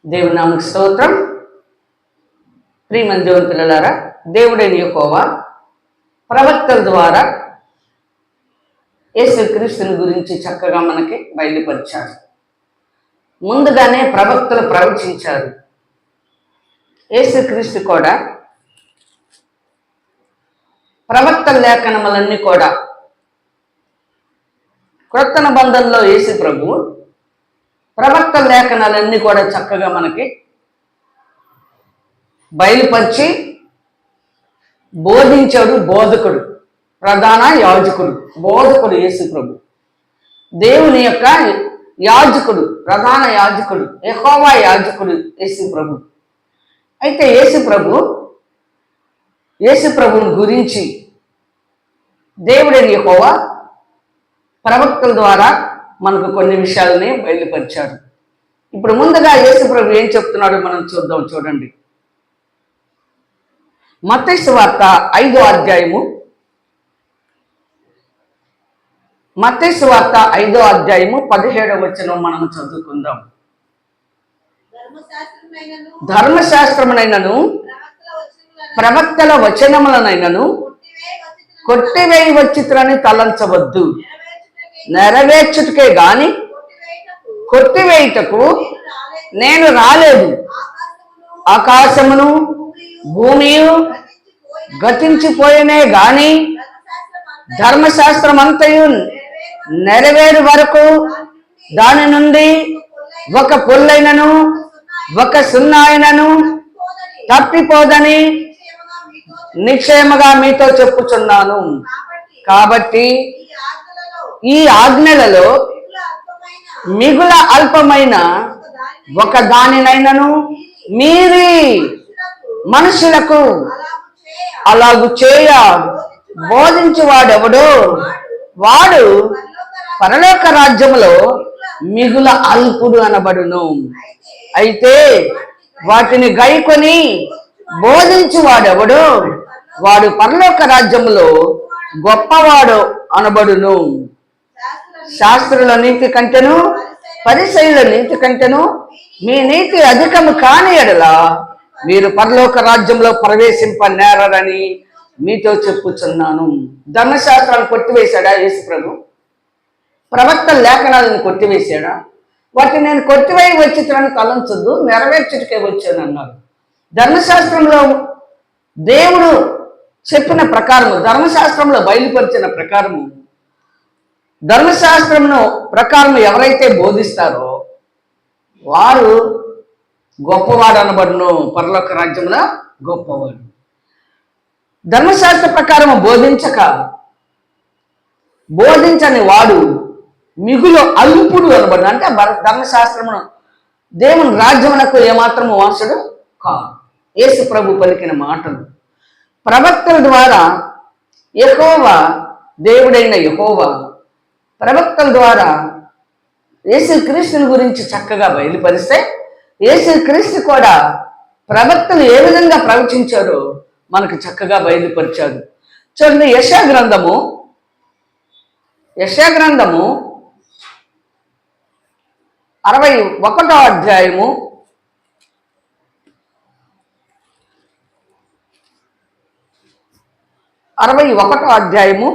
దేవుని నామకు స్తోత్రం. ప్రియమైన దేవుని పిల్లలారా, దేవుడైన యెహోవా ప్రవక్తల ద్వారా యేసుక్రీస్తుని గురించి చక్కగా మనకి బయలుపరిచారు. ముందుగానే ప్రవక్తలు ప్రవచించారు. యేసుక్రీస్తు కూడా ప్రవక్తల లేఖనములన్నీ కూడా క్రొత్త నిబంధనలో యేసు ప్రభువు ప్రవక్తల లేఖనాలన్నీ కూడా చక్కగా మనకి బయలుపరిచి బోధించాడు. బోధకుడు, ప్రధాన యాజకుడు, బోధకుడు యేసు ప్రభు, దేవుని యొక్క యాజకుడు, ప్రధాన యాజకుడు, యెహోవా యాజకుడు యేసు ప్రభు. అయితే యేసు ప్రభువుని గురించి దేవుడైన యెహోవా ప్రవక్తల ద్వారా మనకు కొన్ని విషయాలని బయలుపరిచాడు. ఇప్పుడు ముందుగా యేసు ప్రభు ఏం చెప్తున్నాడో మనం చూద్దాం. చూడండి, మత్తయి సువార్త 5వ అధ్యాయము, మత్తయి సువార్త 5వ అధ్యాయము 17వ వచనం మనం చదువుకుందాం. ధర్మశాస్త్రమునైనను ప్రవక్తల వచనములనైనను కొట్టివేయి వచ్చిత్రని తలంచవద్దు. నెరవేర్చుటకే గాని కొట్టివేయుటకు నేను రాలేదు. ఆకాశమును భూమియు గతించిపోయినే గాని ధర్మశాస్త్రం అంతయు నెరవేరు వరకు దాని నుండి ఒక పొల్లైనను ఒక సున్నాయినను తప్పిపోదని నిశ్చయముగా మీతో చెప్పుచున్నాను. కాబట్టి ఈ ఆజ్ఞలలో మిగుల అల్పమైన ఒక దానినైనను మీరి మనుషులకు అలాగు చేయ బోధించువాడెవడో వాడు పరలోక రాజ్యములో మిగుల అల్పుడు అనబడును. అయితే వాటిని గైకొని బోధించువాడెవడో వాడు పరలోక రాజ్యములో గొప్పవాడు అనబడును. శాస్త్రుల నీతి కంటెను పరిసయ్యుల నీతి కంటెను మీ నీతి అధికము కాని ఎడల మీరు పరలోక రాజ్యంలో ప్రవేశింపనేరని మీతో చెప్పుచున్నాను. ధర్మశాస్త్రాన్ని కొట్టివేశాడా యేసు ప్రభు? ప్రవక్తల లేఖనాలను కొట్టివేశాడా? వాటిని నేను కొట్టివేయి వచ్చిత్రాన్ని తలంచొద్దు, నెరవేర్చుటకే వచ్చాను అన్నారు. ధర్మశాస్త్రంలో దేవుడు చెప్పిన ప్రకారము, ధర్మశాస్త్రంలో బయలుపరిచిన ప్రకారము, ధర్మశాస్త్రమును ప్రకారం ఎవరైతే బోధిస్తారో వారు గొప్పవాడు అనబడును. పరలోక రాజ్యంలో గొప్పవాడు. ధర్మశాస్త్ర ప్రకారం బోధించని వాడు మిగులు అల్పుడు అనబడు. అంటే ధర్మశాస్త్రమును దేవుని రాజ్యమునకు ఏమాత్రము వారసుడు కాదు. యేసు ప్రభు పలికిన మాటలు ప్రవక్తల ద్వారా యెహోవా, దేవుడైన యెహోవా ప్రవక్తల ద్వారా యేసుక్రీస్తుని గురించి చక్కగా బయలుపరిస్తే యేసుక్రీస్తు కూడా ప్రవక్తలు ఏ విధంగా ప్రవచించారో మనకు చక్కగా బయలుపరిచారు. చూడండి, యెషయా గ్రంథము 61వ అధ్యాయము 61వ అధ్యాయము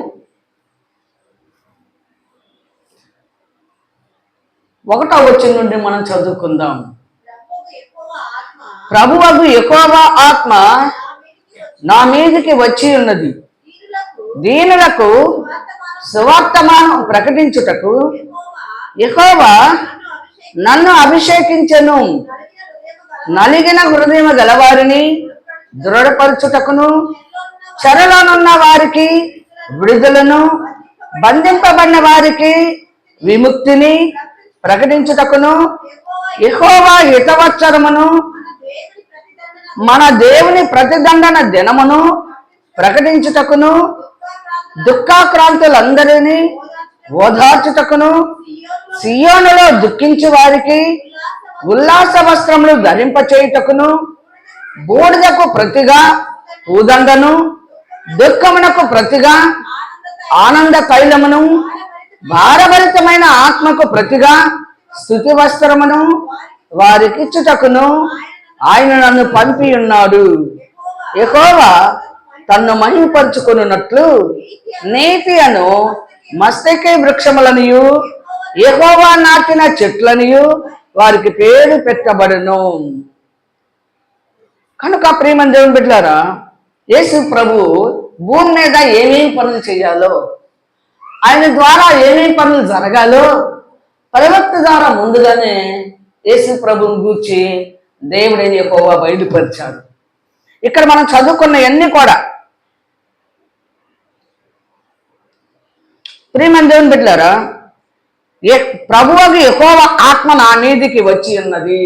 1వ వచనం నుండి మనం చదువుకుందాం. ప్రభువగు యెహోవా ఆత్మ నా మీదికి వచ్చి ఉన్నది, దీనులకు సువార్తమానం ప్రకటించుటకు యెహోవా నన్ను అభిషేకించెను, నలిగిన హృదయము గలవారిని దృఢపరచుటకును, చెరలోనున్న వారికి విడుదలను, బంధింపబడిన వారికి విముక్తిని ప్రకటించుటకును, యెహోవా హితవత్సరమును మన దేవుని ప్రతిదండన దినమును ప్రకటించుటకును, దుఃఖాక్రాంతులందరినీ ఓదార్చుటకును, సియోనులో దుఃఖించు వారికి ఉల్లాస వస్త్రములు ధరింపచేయుటకును, బూడిదకు ప్రతిగా పూదండను, దుఃఖమునకు ప్రతిగా ఆనంద తైలమును, భారభరితమైన ఆత్మకు ప్రతిగా స్తుతి వస్త్రమును వారికిచ్చుటకును ఆయన నన్ను పంపి ఉన్నాడు. యెహోవా తన్ను మహిమపరుచుకొనున్నట్లు నీతి అను మస్తకి వృక్షములనియు యెహోవా నాటిన చెట్లనియు వారికి పేరు పెట్టబడును. కనుక ప్రియమైన దేవుని బిడ్డలారా, యేసు ప్రభు భూమి మీద ఏమేమి పనులు చేయాలో, ఆయన ద్వారా ఏమేమి పనులు జరగాలో ప్రవక్త ద్వారా ముందుగానే యేసు ప్రభుని గూర్చి దేవుడైన యెహోవా బయలుపరిచాడు. ఇక్కడ మనం చదువుకున్నవన్నీ కూడా ప్రియమైన దేవుని బిడ్డలారా, ప్రభువుకి యెహోవా ఆత్మ నా మీదికి వచ్చి ఉన్నది.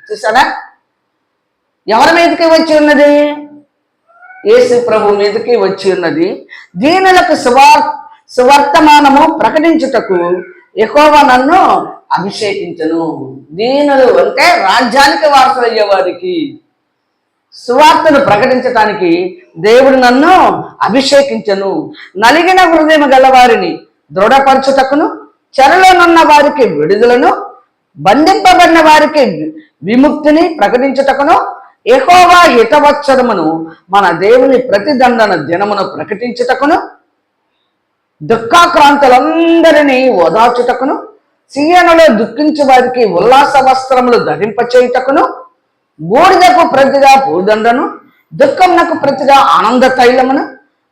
చూసారా, ఎవరి మీదకి వచ్చి ఉన్నది? యేసు ప్రభు మీదకి వచ్చి ఉన్నది. దీనులకు సువర్తమానము ప్రకటించుటకు యెహోవా నన్ను అభిషేకించను. దీనులు అంటే రాజ్యానికి వారసులయ్యే వారికి సువార్తను ప్రకటించటానికి దేవుడు నన్ను అభిషేకించను. నలిగిన హృదయం గలవారిని దృఢపరచుటకును, చెరలోనున్న వారికి విడుదలను, బంధింపబడిన వారికి విముక్తిని ప్రకటించుటకును, యెహోవా హితవత్సరమును మన దేవుని ప్రతిదండన దినమును ప్రకటించుటకును, దుఃఖాక్రాంతులందరినీ ఓదార్చుటకును, సీయోనులో దుఃఖించు వారికి ఉల్లాస వస్త్రములు ధరింపచేయుటకును, బూడిదకు ప్రతిగా పూదండను, దుఃఖమునకు ప్రతిగా ఆనంద తైలమును,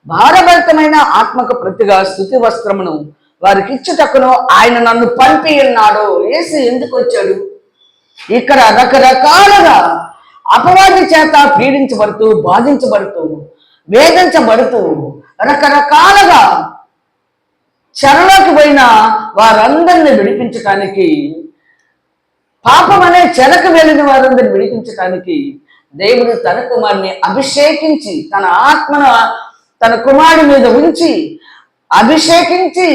భారభరితమైన ఆత్మకు ప్రతిగా స్తుతి వస్త్రమును వారికి ఇచ్చుటకును ఆయన నన్ను పంపి ఉన్నాడు. యేసు ఎందుకు వచ్చాడు? ఇక్కడ రకరకాలుగా అపవాది చేత పీడించబడుతూ, బాధించబడుతూ, వేధించబడుతూ, రకరకాలుగా చెరలోకి పోయిన వారందరిని విడిపించటానికి, పాపం అనే చెరకు వెళ్ళిన వారందరిని విడిపించటానికి దేవుడు తన కుమారుని అభిషేకించి, తన ఆత్మను తన కుమారుడి మీద ఉంచి అభిషేకించి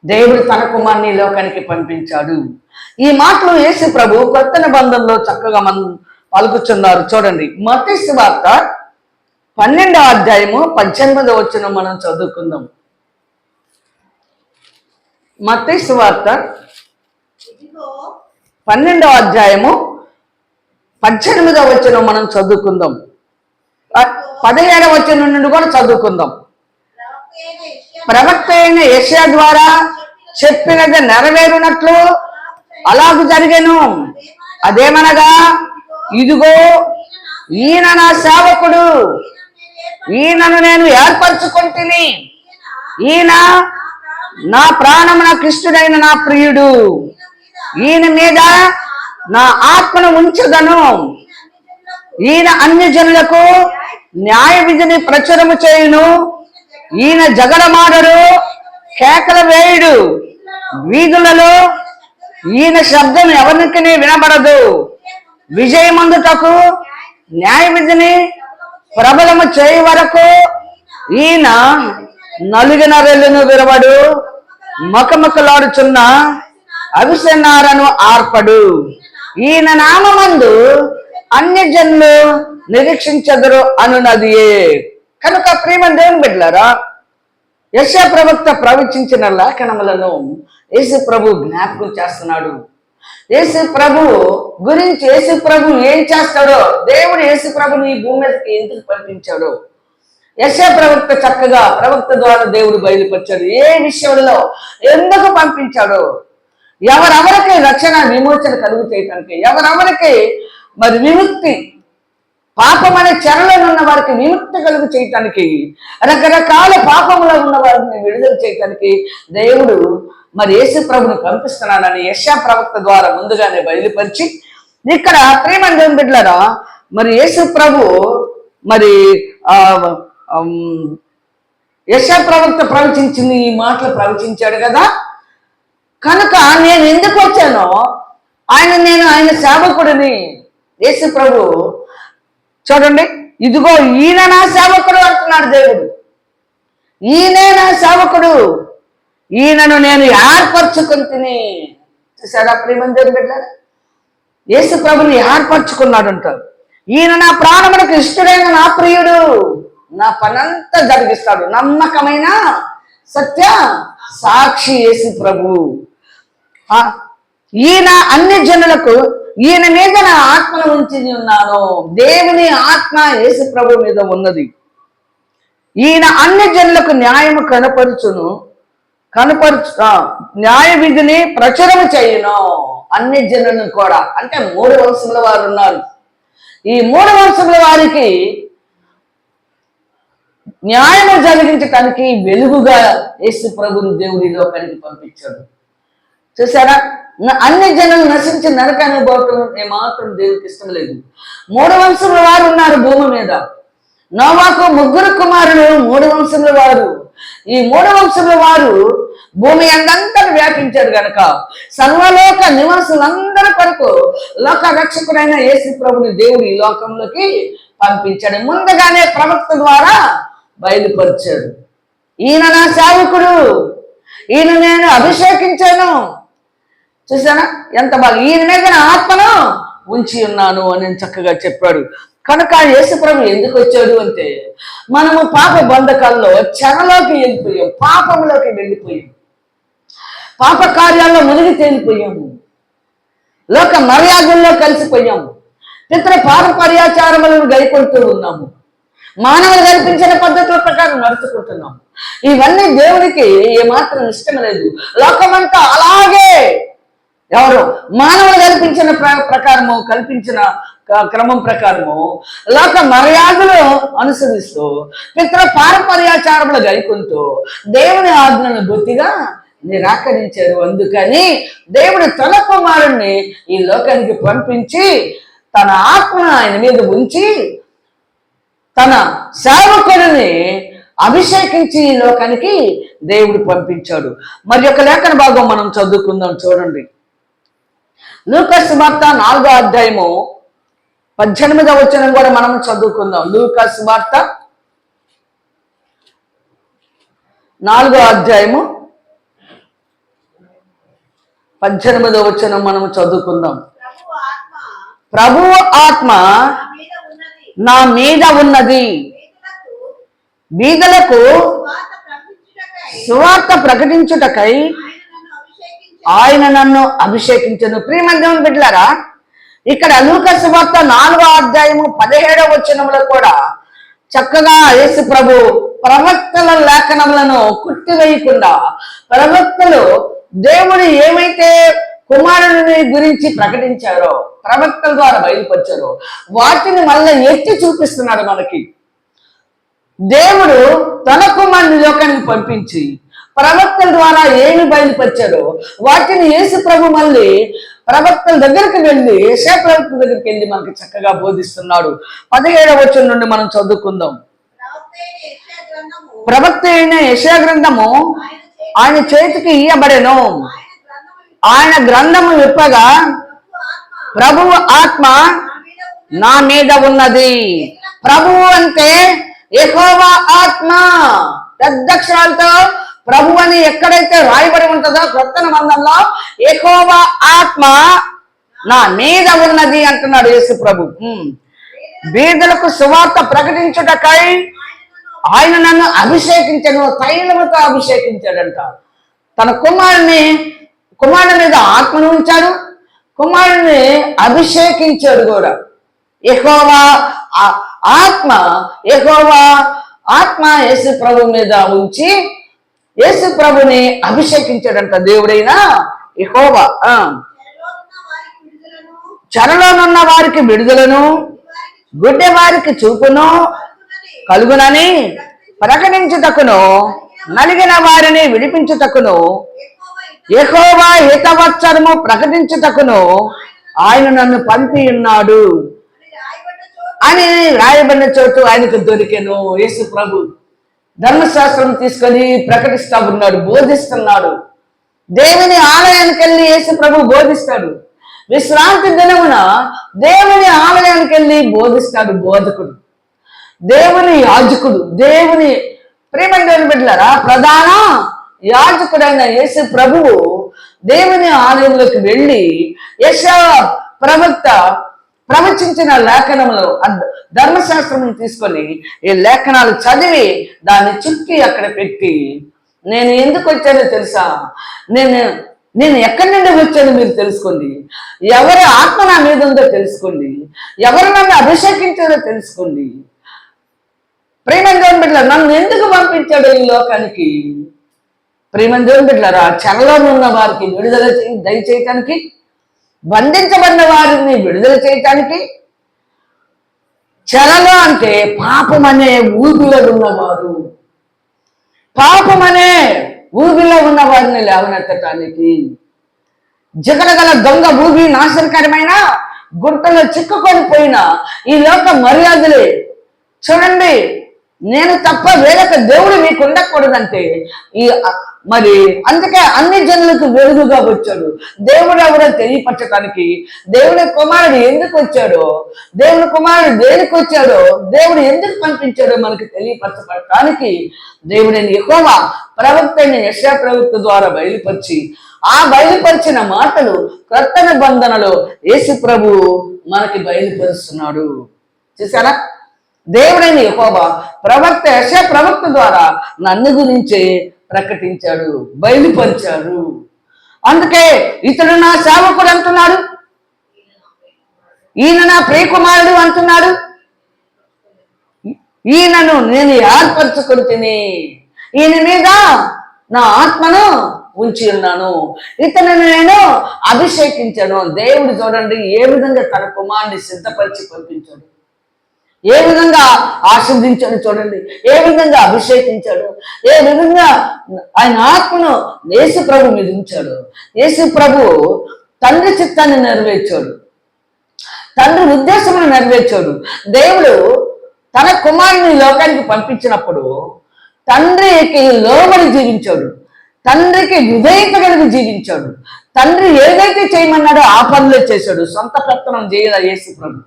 దేవుడు తన కుమారుని లోకానికి పంపించాడు. ఈ మాటలు యేసు ప్రభు కొత్త నిబంధనలో చక్కగా మనం పలుకుతున్నారు. చూడండి, మత్తయి సువార్త 12వ అధ్యాయము 18వ వచనం మనం చదువుకుందాం. మత్తయి సువార్త 12వ అధ్యాయము 18వ వచనం మనం చదువుకుందాం. 17వ వచనం నుండి కూడా చదువుకుందాం. ప్రవక్త అయిన యెషయా ద్వారా చెప్పినది నెరవేరునట్లు అలాగూ జరిగెను. అదేమనగా, ఇదిగో ఈయన నా సేవకుడు, ఈయనను నేను ఏర్పరచుకొంటిని, ఈయన నా ప్రాణమునకు ఇష్టుడైన నా ప్రియుడు, ఈయన మీద నా ఆత్మను ఉంచదను, ఈయన అన్ని జనులకు న్యాయ విధిని ప్రచురము చేయును, ఈయన జగడమాడడు, కేకల వేయుడు, వీధులలో ఈయన శబ్దం ఎవరికి వినబడదు, విజయమందుటకు న్యాయ విధిని ప్రబలము చేయ వరకు ఈయన నలుగిన రెల్లును విరవడు, మకమకలాడుచున్న అవిసెనారను ఆర్పడు, ఈయన నామమందు అన్య జనులు నిరీక్షించదురు అనున్నదియే. కనుక ప్రియమైన దేవుని బిడ్డలారా, యెషయా ప్రవక్త ప్రవచించిన లేఖనములను యేసు ప్రభు జ్ఞాపకం చేస్తున్నాడు. యేసు ప్రభు గురించి, యేసు ప్రభు ఏం చేస్తాడో, దేవుడు యేసు ప్రభుని ఈ భూమి మీదకి ఎందుకు పంపించాడో యెషయా ప్రవక్త చక్కగా ప్రవక్త ద్వారా దేవుడు బయలుపరిచాడు. ఏ విషయంలో ఎందుకు పంపించాడో, ఎవరెవరికి రక్షణ విమోచన కలుగు చేయటానికి, ఎవరెవరికి మరి విముక్తి, పాపం అనే చెరలో ఉన్న వారికి విముక్తి కలుగు చేయటానికి, రకరకాల పాపంలో ఉన్న వారిని విడుదల చేయటానికి దేవుడు మరి యేసు ప్రభుని పంపిస్తున్నానని యెషయా ప్రవక్త ద్వారా ముందుగానే బయలుపరిచి, ఇక్కడ ప్రియమైన దేవుని బిడ్డలారా, మరి యేసు ప్రభు మరి యెషయా ప్రవక్త ప్రవచించింది, ఈ మాటలు ప్రవచించాడు కదా. కనుక నేను ఎందుకు వచ్చానో, ఆయన సేవకుడిని. యేసు ప్రభు చూడండి, ఇదిగో ఈయన నా సేవకుడు అంటున్నాడు దేవుడు. ఈయనే నా సేవకుడు, ఈయనను నేను ఏర్పరచుకుంటుని. చూసారా ప్రియమైన దేవుని బిడ్డలారా, యేసు ప్రభుని ఏర్పరచుకున్నాడు అంటారు. ఈయన నా ప్రాణమునకు ఇష్టడైన నా ప్రియుడు, నా పనంతా జరిగిస్తాడు. నమ్మకమైన సత్య సాక్షి యేసు ప్రభు. ఈయన అన్ని జనులకు ఈయన మీద నా ఆత్మను ఉంచి ఉన్నాను. దేవుని ఆత్మ యేసు ప్రభు మీద ఉన్నది. ఈయన అన్ని జనులకు న్యాయము న్యాయ విధిని ప్రచురము చేయును. అన్ని జనులను కూడా, అంటే 3 వంశముల వారు ఉన్నారు. ఈ 3 వంశముల వారికి న్యాయము జరిగించటానికి వెలుగుగా యేసు ప్రభుని దేవుడి లోకానికి పంపించాడు. చూసారా, అన్ని జనులు నశించి నరకాన్ని పోవటం ఏమాత్రం దేవుడికి ఇష్టం లేదు. 3 వంశముల వారు ఉన్నారు భూమి మీద. నోవాకు 3 కుమారులు 3 వంశముల వారు. ఈ 3 వంశముల వారు భూమి అందంతా వ్యాపించారు గనక సర్వలోక నివాసులందరి కొరకు లోక రక్షకుడైన యేసు ప్రభుని దేవుడు ఈ లోకంలోకి పంపించాడు. ముందుగానే ప్రవక్త ద్వారా బయలుపరిచాడు. ఈయన నా సేవకుడు, ఈయన నేను అభిషేకించాను. చూసానా ఎంత బాగా, ఈయన మీద నా ఆత్మను ఉంచి ఉన్నాను అని చక్కగా చెప్పాడు. కనుక యేసుప్రభు ఎందుకు వచ్చాడు అంటే, మనము పాప బంధకాల్లో చెరలోకి వెళ్ళిపోయాం, పాపంలోకి వెళ్ళిపోయాం, పాప కార్యాల్లో మునిగి తేలిపోయాము, లోక మర్యాదల్లో కలిసిపోయాము, పితృ పారంపర్యాచారములను గైకొంటూ ఉన్నాము, మానవులు కల్పించిన పద్ధతుల ప్రకారం నడుచుకుంటున్నాము. ఇవన్నీ దేవునికి ఏమాత్రం ఇష్టం లేదు. లోకమంతా అలాగే ఎవరు మానవులు కల్పించిన ప్రకారము, కల్పించిన క్రమం ప్రకారము లోక మర్యాదలు అనుసరిస్తూ పితృ పారంపర్యాచారములు గైకుంటూ దేవుని ఆజ్ఞను బుద్ధిగా నిరాకరించారు. అందుకని దేవుడు తన కుమారుణ్ణి ఈ లోకానికి పంపించి తన ఆత్మను ఆయన మీద ఉంచి తన సేవకుడిని అభిషేకించి ఈ లోకానికి దేవుడు పంపించాడు. మరి ఒక లేఖన భాగం మనం చదువుకుందాం. చూడండి, లూకా సువార్త 4వ అధ్యాయము 18వ వచనం కూడా మనం చదువుకుందాం. లూకా సువార్త 4వ అధ్యాయము 18వ వచనం మనం చదువుకుందాం. ప్రభువు ఆత్మ నా మీద ఉన్నది, బీదలకు సువార్త ప్రకటించుటకై ఆయన నన్ను అభిషేకించను. ప్రియమైన దేవుని బిడ్డలారా, ఇక్కడ లూకా సువార్త 4వ అధ్యాయము 17వ వచనంలో కూడా చక్కగా యేసు ప్రభు ప్రవక్తల లేఖనములను కుట్టివేయకుండా, ప్రవక్తలు దేవుడు ఏమైతే కుమారుని గురించి ప్రకటించారో, ప్రవక్తల ద్వారా బయలుపరిచారో, వాటిని మళ్ళీ ఎత్తి చూపిస్తున్నాడు మనకి. దేవుడు తన కుమారుని లోకానికి పంపించి ప్రవక్తల ద్వారా ఏమి బయలుపరిచారో వాటిని యేసు ప్రభు మళ్ళీ ప్రవక్తల దగ్గరికి వెళ్ళి, యెషయా ప్రవక్త దగ్గరికి వెళ్ళి మనకి చక్కగా బోధిస్తున్నాడు. 17వ వచనం నుండి మనం చదువుకుందాం. ప్రవక్త అయిన యెషయా గ్రంథము ఆయన చేతికి ఇయ్యబడెను. ఆయన గ్రంథము విప్పగా ప్రభువు ఆత్మ నా మీద ఉన్నది. ప్రభువు అంటే యెహోవా ఆత్మ. పెద్ద అక్షరాలతో ప్రభు అని ఎక్కడైతే రాయబడి ఉంటుందో క్రొత్త నిబంధనలో యెహోవా ఆత్మ నా మీద ఉన్నది అంటున్నాడు యేసు ప్రభు. బీదలకు సువార్త ప్రకటించుటకై ఆయన నన్ను అభిషేకించను, తైలముతో అభిషేకించాడంట. తన కుమారుని మీద ఆత్మను ఉంచాడు, కుమారుని అభిషేకించాడు కూడా. యెహోవా ఆత్మ యేసు ప్రభు మీద ఉంచి యేసు ప్రభుని అభిషేకించాడంట దేవుడైన యెహోవా. చెరలోనున్న వారికి విడుదలను, గుడ్డె వారికి చూపును కలుగునని ప్రకటించుటకును, నలిగిన వారిని విడిపించుటకును, యెహోవా హితవత్సరము ప్రకటించుటకును ఆయన నన్ను పంపి ఉన్నాడు అని రాయబడిన చోటు ఆయనకు దొరికెను. యేసు ప్రభు ధర్మశాస్త్రం తీసుకొని ప్రకటిస్తా ఉన్నాడు, బోధిస్తున్నాడు. దేవుని ఆలయానికి వెళ్ళి యేసు ప్రభు బోధిస్తాడు. విశ్రాంతి దినమున దేవుని ఆలయానికి వెళ్ళి బోధిస్తాడు బోధకుడు, దేవుని యాజకుడు, దేవుని ప్రేమ బిడ్డలారా, ప్రధాన యాజకుడైన యేసు ప్రభువు దేవుని ఆలయంలోకి వెళ్ళి యెషయా ప్రవక్త ప్రవచించిన లేఖనములు ధర్మశాస్త్రం తీసుకొని ఈ లేఖనాలు చదివి దాన్ని చుట్టి అక్కడ పెట్టి, నేను ఎందుకు వచ్చానో తెలుసా, నేను ఎక్కడి నుండి వచ్చానో మీరు తెలుసుకోండి. ఎవరి ఆత్మ నా మీద ఉందో తెలుసుకోండి. ఎవరు నన్ను అభిషేకించారో తెలుసుకోండి. ప్రేమ దేవుని బిడ్డలారా, నన్ను ఎందుకు పంపించాడు ఈ లోకానికి? ప్రేమ దేవుని బిడ్డలారా, చెరలో ఉన్న వారికి విడుదల దయచేయటానికి, బంధించబడిన వారిని విడుదల చేయటానికి. చెరలో అంటే పాపమనే ఊబిలో ఉన్నవారు, పాపమనే ఊబిలో ఉన్న వారిని లేవనెత్తటానికి, జగడగల దొంగ ఊబి నాశనకరమైన గుట్టలో చిక్కుకొని పోయిన ఈ లోక మర్యాదలే. చూడండి, నేను తప్ప వేరొక దేవుడు మీకు ఉండకూడదంటే మరి అందుకే అన్ని జనులకు వెలుగుగా వచ్చాడు. దేవుడు ఎవరో తెలియపరచడానికి, దేవుడి కుమారుడు ఎందుకు వచ్చాడో, దేవుడి కుమారుడు దేనికి వచ్చాడో, దేవుడు ఎందుకు పంపించాడో మనకు తెలియపరచడానికి దేవుడిని యెహోవా ప్రవక్త అయిన యెషయా ప్రవక్త ద్వారా బయలుపరిచి, ఆ బయలుపరిచిన మాటలు క్రొత్త నిబంధనలో యేసు ప్రభు మనకి బయలుపరుస్తున్నాడు. చూసారా? దేవుడైన యెహోవా ప్రవక్త యెషయా ప్రవక్త ద్వారా నన్ను గురించే ప్రకటించాడు, బయలుపరిచాడు. అందుకే ఇతడు నా సేవకుడు అంటున్నాడు, ఈయన నా ప్రియకుమారుడు అంటున్నాడు. ఈయనను నేను ఏర్పరచుకుని తిని ఈయన మీద నా ఆత్మను ఉంచి ఉన్నాను, ఇతనిని నేను అభిషేకించాను. దేవుడు చూడండి ఏ విధంగా తన కుమారుని సిద్ధపరిచి పంపించాడు, ఏ విధంగా ఆశీర్వదించాడు చూడండి, ఏ విధంగా అభిషేకించాడు, ఏ విధంగా ఆయన ఆత్మను యేసు ప్రభు మీద ఉంచాడు. యేసు ప్రభు తండ్రి చిత్తాన్ని నెరవేర్చాడు, తండ్రి ఉద్దేశమును నెరవేర్చాడు. దేవుడు తన కుమారుని లోకానికి పంపించినప్పుడు తండ్రికి లోబడి జీవించాడు, తండ్రికి విధేయత కలిగి జీవించాడు. తండ్రి ఏదైతే చేయమన్నాడో ఆ పనులే చేశాడు. సొంత పెత్తనం చేయదా యేసు ప్రభు,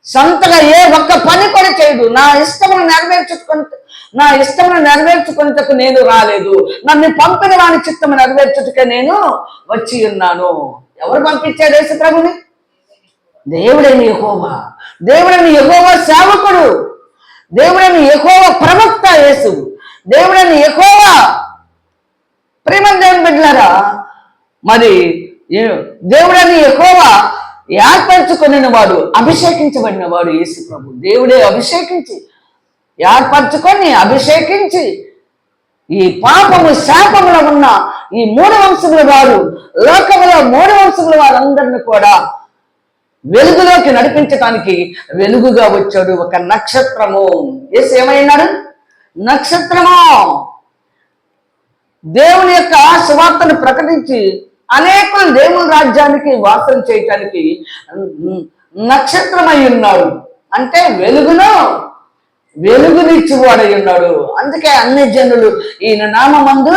సొంతగా ఏ ఒక్క పని కూడా చేయడు. నా ఇష్టమును నెరవేర్చుకుంటకు నేను రాలేదు, నన్ను పంపిన వాని చిత్తము నెరవేర్చుటకే నేను వచ్చి ఉన్నాను. ఎవరు పంపించాడు యేసు ప్రభుని? దేవుడైన యెహోవా. దేవుడైన యెహోవా సేవకుడు, దేవుడైన యెహోవా ప్రవక్త యేసు, దేవుడైన యెహోవా. ప్రేమ దేవుని బిడ్డలారా, మరి దేవుడైన యెహోవా ఏర్పరచుకుని వాడు, అభిషేకించబడిన వాడు యేసు ప్రభు. దేవుడే అభిషేకించి, ఏర్పరచుకొని అభిషేకించి ఈ పాపము శాపములో ఉన్న ఈ 3 వంశముల వారు, లోకములో 3 వంశముల వారందరిని కూడా వెలుగులోకి నడిపించడానికి వెలుగుగా వచ్చాడు ఒక నక్షత్రము. యేసు ఏమైనాడు? నక్షత్రము. దేవుని యొక్క సువార్తను ప్రకటించి అనేకులు దేవుని రాజ్యానికి వాసం చేయటానికి నక్షత్రమై ఉన్నాడు. అంటే వెలుగునిచ్చివాడై ఉన్నాడు. అందుకే అన్ని జనులు ఈయన నామమందు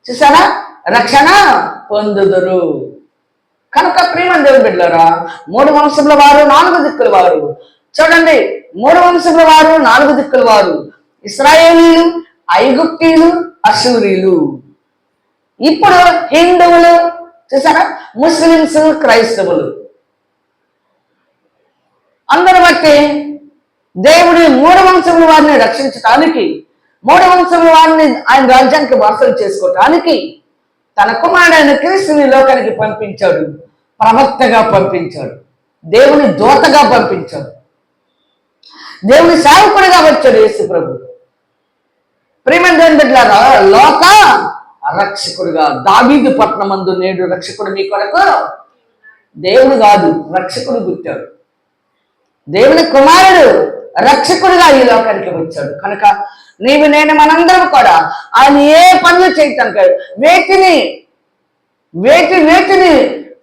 చూసారా రక్షణ పొందుదురు. కనుక ప్రేమ దేవుని బిడ్డలారా, 3 వంశముల వారు 4 దిక్కుల వారు. చూడండి, 3 వంశముల వారు 4 దిక్కుల వారు ఇశ్రాయేలీలు, ఐగుప్తీయులు, అశూరీలు. ఇప్పుడు హిందువులు చూసారా, ముస్లిమ్స్, క్రైస్తవులు అందరు బట్టి దేవుడు 3 వంశముల వారిని రక్షించటానికి, 3 వంశముల వారిని ఆయన రాజ్యానికి వాసం చేసుకోవటానికి తన కుమారుడైన క్రీస్తుని లోకానికి పంపించాడు. ప్రవక్తగా పంపించాడు, దేవుని దూతగా పంపించాడు, దేవుని సేవకుడిగా వచ్చాడు యేసు ప్రభు. ప్రేమ దేవుని బిడ్డలారా, లోక రక్షకుడుగా. దావీదు పట్టణమందు నేడు రక్షకుడు మీ కొరకు దేవుడు కాదు, రక్షకుడు పుట్టాడు. దేవుని కుమారుడు రక్షకుడుగా ఈ లోకానికి వచ్చాడు. కనుక నీవు నేను మనందరం కూడా ఆయన ఏ పనులు చేయటానికి వేటిని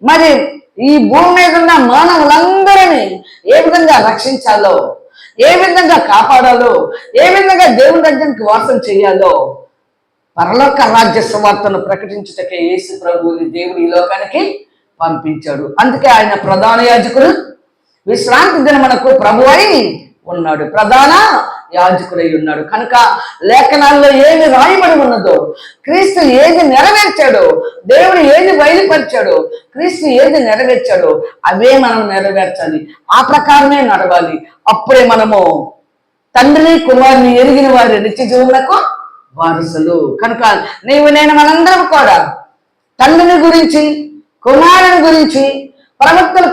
మరి ఈ భూమి మీద ఉన్న మానవులందరినీ ఏ విధంగా రక్షించాలో, ఏ విధంగా కాపాడాలో, ఏ విధంగా దేవుని రాజ్యానికి వాసం చేయాలో పరలోక రాజ్య సువార్తను ప్రకటించుటకే యేసు ప్రభువుని దేవుడు ఈ లోకానికి పంపించాడు. అందుకే ఆయన ప్రధాన యాజకుడు, విశ్రాంతి దినమునకు ప్రభువై ఉన్నాడు, ప్రధాన యాజకుడై ఉన్నాడు. కనుక లేఖనాల్లో ఏది రాయబడి ఉన్నదో, క్రీస్తు ఏది నెరవేర్చాడో, దేవుడు ఏది బయలుపరిచాడో, క్రీస్తు ఏది నెరవేర్చాడో అవే మనం నెరవేర్చాలి, ఆ ప్రకారమే నడవాలి. అప్పుడే మనము తండ్రిని కుమారుని ఎరిగిన వారి నిత్య జీవమునకు వారసులు. కనుక నీవు నేను మనందరం కూడా తండ్రిని గురించి, కుమారుని గురించి, ప్రవక్తలు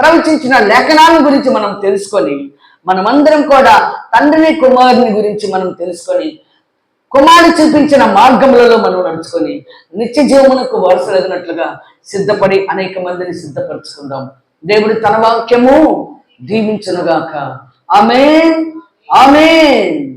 ప్రవచించిన లేఖనాల గురించి మనం తెలుసుకొని, మనమందరం కూడా తండ్రిని కుమారుని గురించి మనం తెలుసుకొని, కుమారుడు చూపించిన మార్గములలో మనం నడుచుకొని నిత్య జీవమునకు వారసులగినట్లుగా సిద్ధపడి అనేక మందిని సిద్ధపరచుకుందాం. దేవుడు తన వాక్యము దీవించునుగాక. ఆమేన్, ఆమేన్.